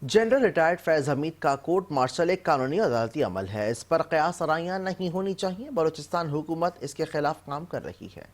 General retired Faiz Hamid का court martial एक कानूनी अदालती अमल है। इस पर क़यास आराइयां नहीं होनी चाहिए। बलूचिस्तान हुकूमत इसके खिलाफ काम कर रही है।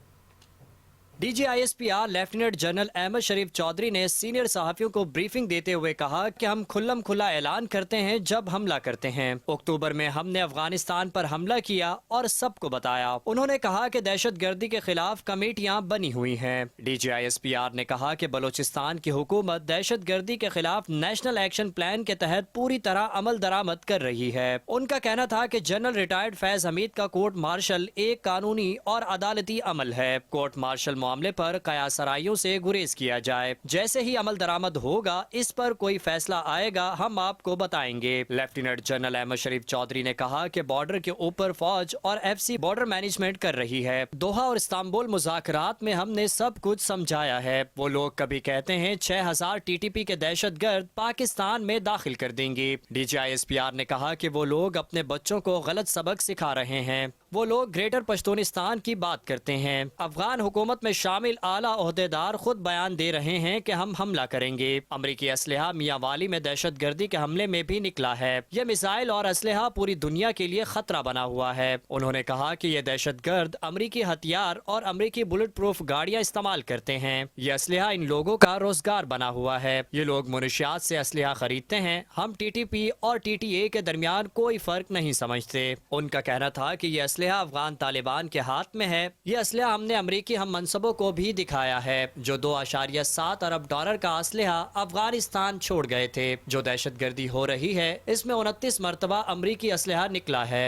DGISPR लेफ्टिनेंट जनरल अहमद शरीफ चौधरी ने सीनियर सहाफ़ियों को ब्रीफिंग देते हुए कहा कि हम खुल्लम खुला ऐलान करते हैं जब हमला करते हैं। अक्टूबर में हमने अफगानिस्तान पर हमला किया और सबको बताया। उन्होंने कहा कि दहशत गर्दी के खिलाफ कमेटियां बनी हुई हैं। DGISPR ने कहा कि बलूचिस्तान की हुकूमत दहशत गर्दी के खिलाफ नेशनल एक्शन प्लान के तहत पूरी तरह अमल दरामद कर रही है। उनका कहना था कि जनरल रिटायर्ड फैज हमीद का कोर्ट मार्शल एक कानूनी और अदालती अमल है। कोर्ट मार्शल मामले पर क़यास आराइयों से गुरेज किया जाए। जैसे ही अमल दरामद होगा, इस पर कोई फैसला आएगा, हम आपको बताएंगे। लेफ्टिनेंट जनरल अहमद शरीफ चौधरी ने कहा कि बॉर्डर के ऊपर फौज और FC बॉर्डर मैनेजमेंट कर रही है। दोहा और इस्तांबुल मुज़ाकरात में हमने सब कुछ समझाया है। वो लोग कभी कहते हैं 6000 TTP के दहशतगर्द पाकिस्तान में दाखिल कर देंगे। DGISPR ने कहा कि वो लोग अपने बच्चों को गलत सबक सिखा रहे हैं। वो लोग ग्रेटर पश्तूनिस्तान की बात करते हैं। अफगान हुकूमत में शामिल आला ओहदेदार खुद बयान दे रहे हैं कि हम हमला करेंगे। अमरीकी असलहा मियां वाली में दहशत गर्दी के हमले में भी निकला है। ये मिसाइल और असलहा पूरी दुनिया के लिए खतरा बना हुआ है। उन्होंने कहा कि ये दहशत गर्द अमरीकी हथियार और अमरीकी बुलेट प्रूफ गाड़ियां इस्तेमाल करते हैं। ये असलहा इन लोगों का रोजगार बना हुआ है। ये लोग मुनशियात से असलहा खरीदते हैं। हम TTP और TTA के दरमियान कोई फर्क नहीं समझते। उनका कहना था कि ये असलहा अफगान तालिबान के हाथ में है। ये असलहा हमने अमरीकी हम मनसबों को भी दिखाया है, जो $2.7 अरब का असलहा अफगानिस्तान छोड़ गए थे। जो दहशत गर्दी हो रही है, इसमें 29 मरतबा अमरीकी असलहा निकला है।